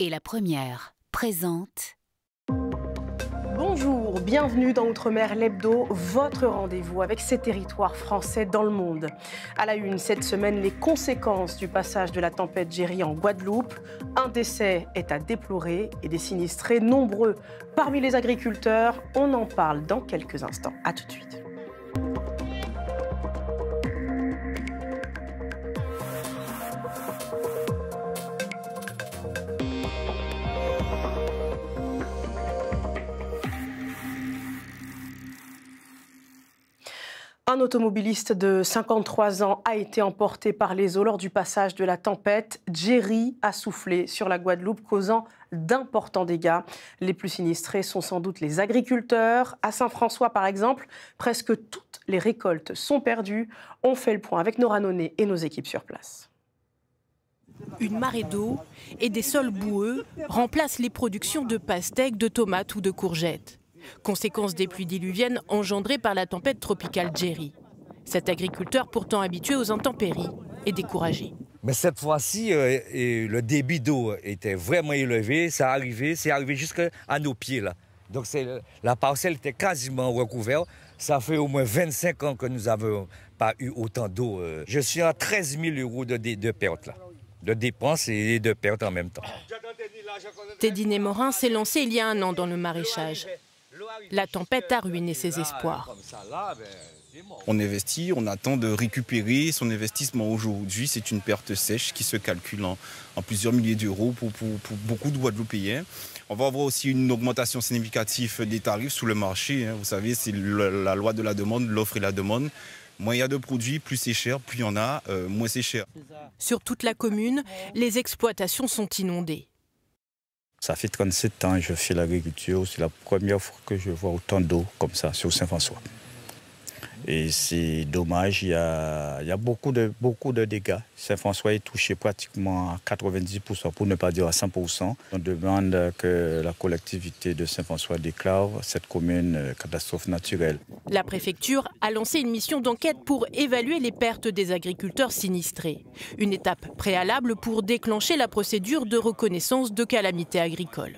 Et la première présente... Bonjour, bienvenue dans Outre-mer l'Hebdo, votre rendez-vous avec ces territoires français dans le monde. À la une, cette semaine, les conséquences du passage de la tempête Jerry en Guadeloupe. Un décès est à déplorer et des sinistrés nombreux parmi les agriculteurs. On en parle dans quelques instants. À tout de suite. Un automobiliste de 53 ans a été emporté par les eaux lors du passage de la tempête. Jerry a soufflé sur la Guadeloupe, causant d'importants dégâts. Les plus sinistrés sont sans doute les agriculteurs. À Saint-François, par exemple, presque toutes les récoltes sont perdues. On fait le point avec Nora Nonnet et nos équipes sur place. Une marée d'eau et des sols boueux remplacent les productions de pastèques, de tomates ou de courgettes. Conséquence des pluies diluviennes engendrées par la tempête tropicale Jerry. Cet agriculteur, pourtant habitué aux intempéries, est découragé. Mais cette fois-ci, le débit d'eau était vraiment élevé. C'est arrivé jusqu'à nos pieds, là. Donc la parcelle était quasiment recouverte. Ça fait au moins 25 ans que nous n'avons pas eu autant d'eau. Je suis à 13 000 € de pertes, là. De dépenses et de pertes en même temps. Teddy Némorin s'est lancé il y a 1 an dans le maraîchage. La tempête a ruiné ses espoirs. On investit, on attend de récupérer son investissement aujourd'hui. C'est une perte sèche qui se calcule en plusieurs milliers d'euros pour beaucoup de Guadeloupéens. On va avoir aussi une augmentation significative des tarifs sur le marché. Vous savez, c'est la loi de la demande, l'offre et la demande. Moins il y a de produits, plus c'est cher, plus il y en a, moins c'est cher. Sur toute la commune, les exploitations sont inondées. Ça fait 37 ans que je fais l'agriculture. C'est la première fois que je vois autant d'eau comme ça sur Saint-François. Et c'est dommage, il y a beaucoup de dégâts. Saint-François est touché pratiquement à 90%, pour ne pas dire à 100%. On demande que la collectivité de Saint-François déclare cette commune catastrophe naturelle. La préfecture a lancé une mission d'enquête pour évaluer les pertes des agriculteurs sinistrés. Une étape préalable pour déclencher la procédure de reconnaissance de calamité agricole.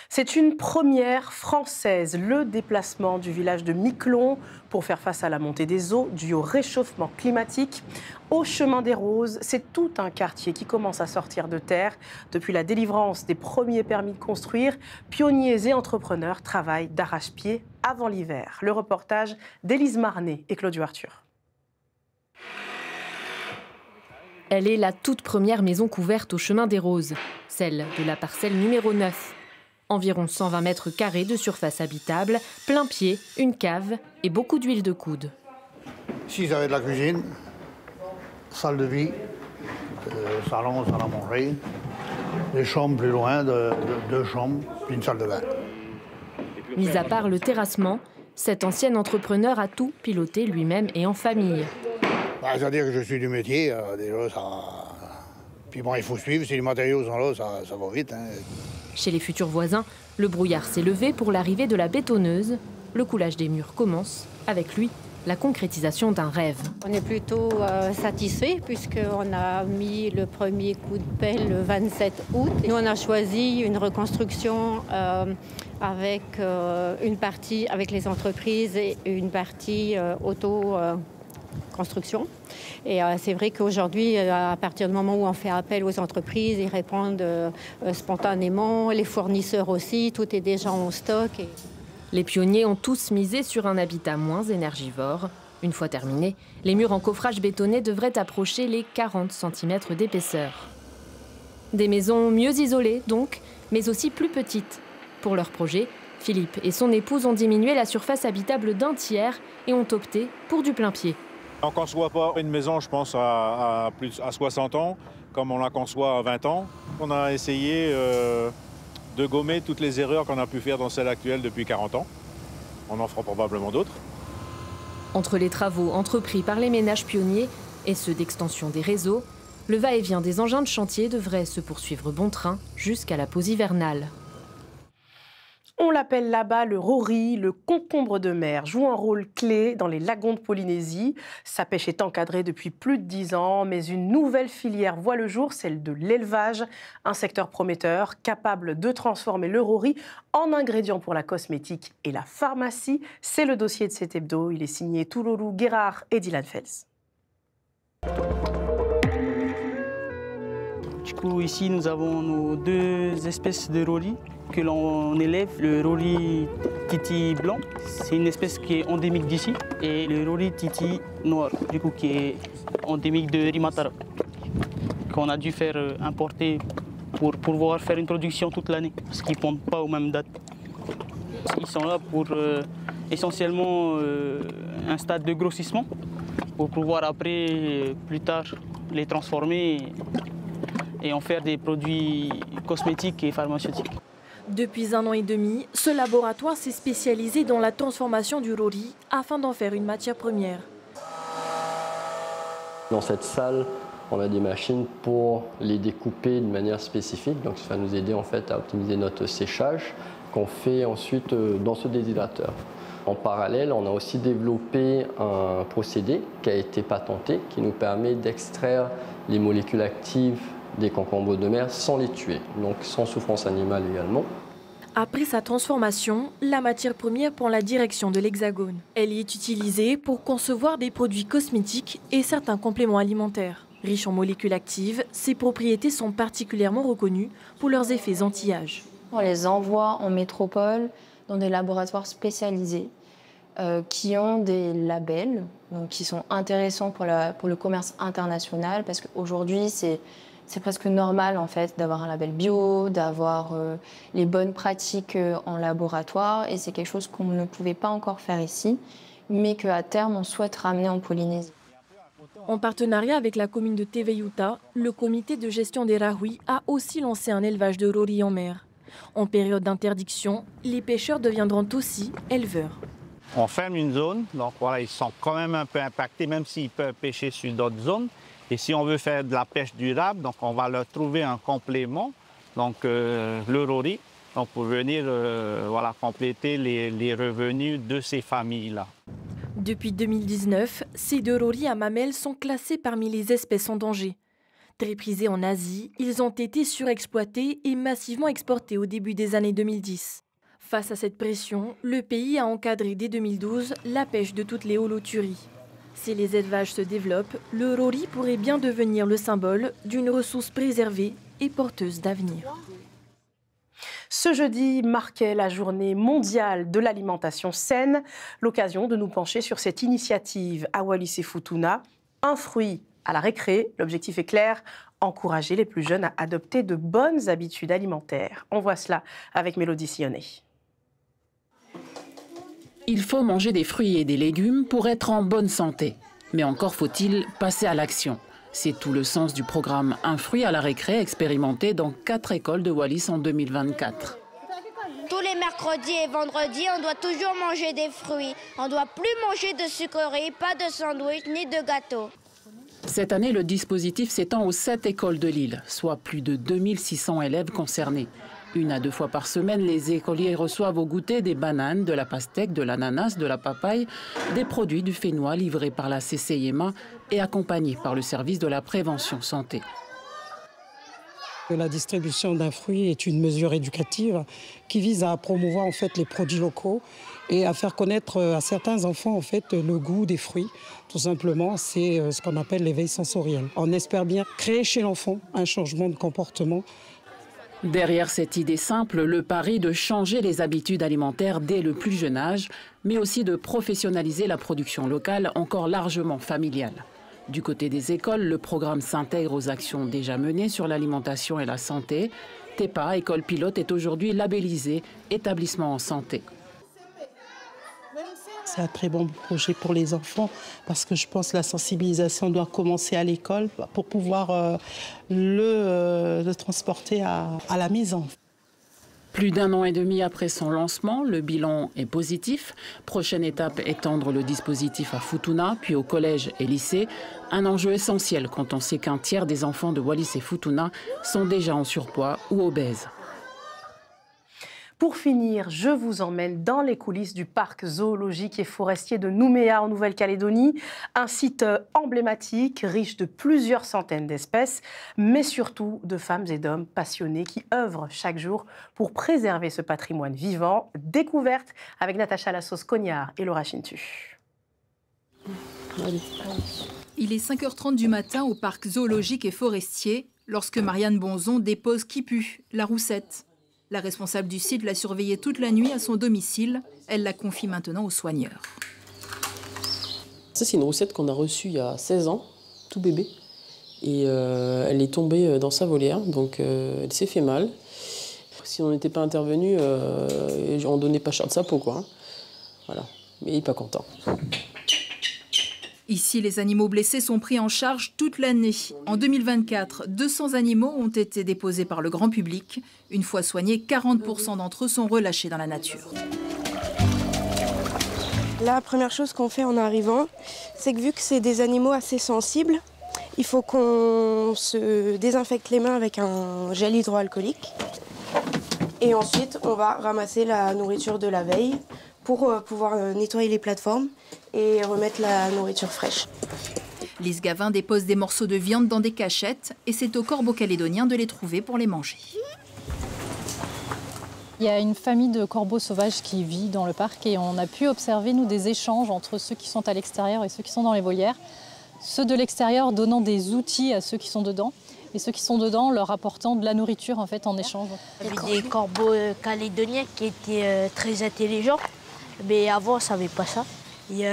C'est une première française, le déplacement du village de Miquelon pour faire face à la montée des eaux due au réchauffement climatique. Au chemin des Roses, c'est tout un quartier qui commence à sortir de terre. Depuis la délivrance des premiers permis de construire, pionniers et entrepreneurs travaillent d'arrache-pied avant l'hiver. Le reportage d'Élise Marnet et Claude Arthur. Elle est la toute première maison couverte au chemin des Roses, celle de la parcelle numéro 9. Environ 120 mètres carrés de surface habitable, plein pied, une cave et beaucoup d'huile de coude. Ici, ça va être la cuisine, salle de vie, salon, salle à manger, les chambres plus loin, deux chambres, puis une salle de bain. Mis à part le terrassement, cet ancien entrepreneur a tout piloté lui-même et en famille. C'est-à-dire que je suis du métier, déjà, ça... Puis bon, il faut suivre, si les matériaux sont là, ça va vite. Hein. Chez les futurs voisins, le brouillard s'est levé pour l'arrivée de la bétonneuse. Le coulage des murs commence. Avec lui, la concrétisation d'un rêve. On est plutôt satisfait puisqu'on a mis le premier coup de pelle le 27 août. Nous, on a choisi une reconstruction avec une partie avec les entreprises et une partie auto-construction. Et c'est vrai qu'aujourd'hui, à partir du moment où on fait appel aux entreprises, ils répondent spontanément, les fournisseurs aussi, tout est déjà en stock. Les pionniers ont tous misé sur un habitat moins énergivore. Une fois terminés, les murs en coffrage bétonné devraient approcher les 40 cm d'épaisseur. Des maisons mieux isolées donc, mais aussi plus petites. Pour leur projet, Philippe et son épouse ont diminué la surface habitable d'1/3 et ont opté pour du plein pied. On ne conçoit pas une maison, je pense, à 60 ans, comme on la conçoit à 20 ans. On a essayé de gommer toutes les erreurs qu'on a pu faire dans celle actuelle depuis 40 ans. On en fera probablement d'autres. Entre les travaux entrepris par les ménages pionniers et ceux d'extension des réseaux, le va-et-vient des engins de chantier devrait se poursuivre bon train jusqu'à la pause hivernale. On l'appelle là-bas le rori, le concombre de mer, joue un rôle clé dans les lagons de Polynésie. Sa pêche est encadrée depuis plus de 10 ans, mais une nouvelle filière voit le jour, celle de l'élevage, un secteur prometteur, capable de transformer le rori en ingrédient pour la cosmétique et la pharmacie. C'est le dossier de cet hebdo, il est signé Touloulou Guérard et Dylan Fels. Du coup, ici, nous avons nos 2 espèces de rori que l'on élève. Le rori titi blanc, c'est une espèce qui est endémique d'ici, et le rori titi noir, du coup, qui est endémique de Rimatara, qu'on a dû faire importer pour pouvoir faire une production toute l'année, parce qu'ils ne pondent pas aux mêmes dates. Ils sont là pour essentiellement un stade de grossissement, pour pouvoir après, plus tard, les transformer et en faire des produits cosmétiques et pharmaceutiques. Depuis 1 an et demi, ce laboratoire s'est spécialisé dans la transformation du rori afin d'en faire une matière première. Dans cette salle, on a des machines pour les découper de manière spécifique, donc ça va nous aider en fait à optimiser notre séchage qu'on fait ensuite dans ce déshydrateur. En parallèle, on a aussi développé un procédé qui a été patenté, qui nous permet d'extraire les molécules actives des concombres de mer sans les tuer, donc sans souffrance animale également. Après sa transformation, la matière première prend la direction de l'Hexagone. Elle y est utilisée pour concevoir des produits cosmétiques et certains compléments alimentaires. Riches en molécules actives, ces propriétés sont particulièrement reconnues pour leurs effets anti-âge. On les envoie en métropole dans des laboratoires spécialisés qui ont des labels donc qui sont intéressants pour le commerce international, parce qu'aujourd'hui, c'est presque normal en fait d'avoir un label bio, d'avoir les bonnes pratiques en laboratoire, et c'est quelque chose qu'on ne pouvait pas encore faire ici, mais qu'à terme on souhaite ramener en Polynésie. En partenariat avec la commune de Teveyuta, le comité de gestion des Rahui a aussi lancé un élevage de rori en mer. En période d'interdiction, les pêcheurs deviendront aussi éleveurs. On ferme une zone, donc voilà, ils sont quand même un peu impactés, même s'ils peuvent pêcher sur d'autres zones. Et si on veut faire de la pêche durable, donc on va leur trouver un complément, donc le rori, donc pour venir voilà, compléter les revenus de ces familles-là. Depuis 2019, ces 2 roris à mamelles sont classés parmi les espèces en danger. Très prisés en Asie, ils ont été surexploités et massivement exportés au début des années 2010. Face à cette pression, le pays a encadré dès 2012 la pêche de toutes les holoturies. Si les élevages se développent, le rori pourrait bien devenir le symbole d'une ressource préservée et porteuse d'avenir. Ce jeudi marquait la journée mondiale de l'alimentation saine, l'occasion de nous pencher sur cette initiative à Wallis et Futuna, un fruit à la récré. L'objectif est clair, encourager les plus jeunes à adopter de bonnes habitudes alimentaires. On voit cela avec Mélodie Sillonnet. Il faut manger des fruits et des légumes pour être en bonne santé. Mais encore faut-il passer à l'action. C'est tout le sens du programme Un fruit à la récré expérimenté dans 4 écoles de Wallis en 2024. Tous les mercredis et vendredis, on doit toujours manger des fruits. On ne doit plus manger de sucreries, pas de sandwich ni de gâteau. Cette année, le dispositif s'étend aux 7 écoles de l'île, soit plus de 2600 élèves concernés. 1 à 2 fois par semaine, les écoliers reçoivent au goûter des bananes, de la pastèque, de l'ananas, de la papaye, des produits du Fénois livrés par la CCIMA et accompagnés par le service de la prévention santé. La distribution d'un fruit est une mesure éducative qui vise à promouvoir en fait les produits locaux et à faire connaître à certains enfants en fait le goût des fruits. Tout simplement, c'est ce qu'on appelle l'éveil sensoriel. On espère bien créer chez l'enfant un changement de comportement. Derrière cette idée simple, le pari de changer les habitudes alimentaires dès le plus jeune âge, mais aussi de professionnaliser la production locale encore largement familiale. Du côté des écoles, le programme s'intègre aux actions déjà menées sur l'alimentation et la santé. TEPA, école pilote, est aujourd'hui labellisée établissement en santé. C'est un très bon projet pour les enfants parce que je pense que la sensibilisation doit commencer à l'école pour pouvoir le transporter à la maison. Plus d'1 an et demi après son lancement, le bilan est positif. Prochaine étape, étendre le dispositif à Futuna, puis au collège et lycée. Un enjeu essentiel quand on sait qu'un tiers des enfants de Wallis et Futuna sont déjà en surpoids ou obèses. Pour finir, je vous emmène dans les coulisses du parc zoologique et forestier de Nouméa en Nouvelle-Calédonie, un site emblématique, riche de plusieurs centaines d'espèces, mais surtout de femmes et d'hommes passionnés qui œuvrent chaque jour pour préserver ce patrimoine vivant. Découverte avec Natacha Lassos-Cognard et Laura Chintu. Il est 5h30 du matin au parc zoologique et forestier lorsque Marianne Bonzon dépose Kipu, la roussette. La responsable du site l'a surveillée toute la nuit à son domicile. Elle la confie maintenant aux soigneurs. Ça, c'est une roussette qu'on a reçue il y a 16 ans, tout bébé. Et elle est tombée dans sa volière, donc elle s'est fait mal. Si on n'était pas intervenu, on ne donnait pas cher de sa peau, quoi. Voilà, mais il n'est pas content. Ici, les animaux blessés sont pris en charge toute l'année. En 2024, 200 animaux ont été déposés par le grand public. Une fois soignés, 40% d'entre eux sont relâchés dans la nature. La première chose qu'on fait en arrivant, c'est que vu que c'est des animaux assez sensibles, il faut qu'on se désinfecte les mains avec un gel hydroalcoolique. Et ensuite, on va ramasser la nourriture de la veille pour pouvoir nettoyer les plateformes et remettre la nourriture fraîche. Lise Gavin dépose des morceaux de viande dans des cachettes et c'est aux corbeaux calédoniens de les trouver pour les manger. Il y a une famille de corbeaux sauvages qui vit dans le parc et on a pu observer, nous, des échanges entre ceux qui sont à l'extérieur et ceux qui sont dans les volières. Ceux de l'extérieur donnant des outils à ceux qui sont dedans et ceux qui sont dedans leur apportant de la nourriture en fait en échange. Il y avait des corbeaux calédoniens qui étaient très intelligents, mais avant on ne savait pas ça. Et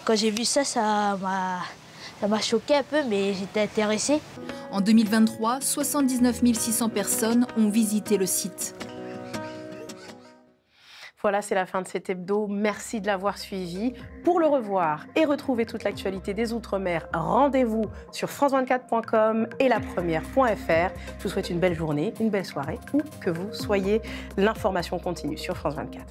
quand j'ai vu ça, ça m'a choqué un peu, mais j'étais intéressée. En 2023, 79 600 personnes ont visité le site. Voilà, c'est la fin de cet hebdo. Merci de l'avoir suivi. Pour le revoir et retrouver toute l'actualité des Outre-mer, rendez-vous sur france24.com et lapremière.fr. Je vous souhaite une belle journée, une belle soirée, où que vous soyez. L'information continue sur France 24.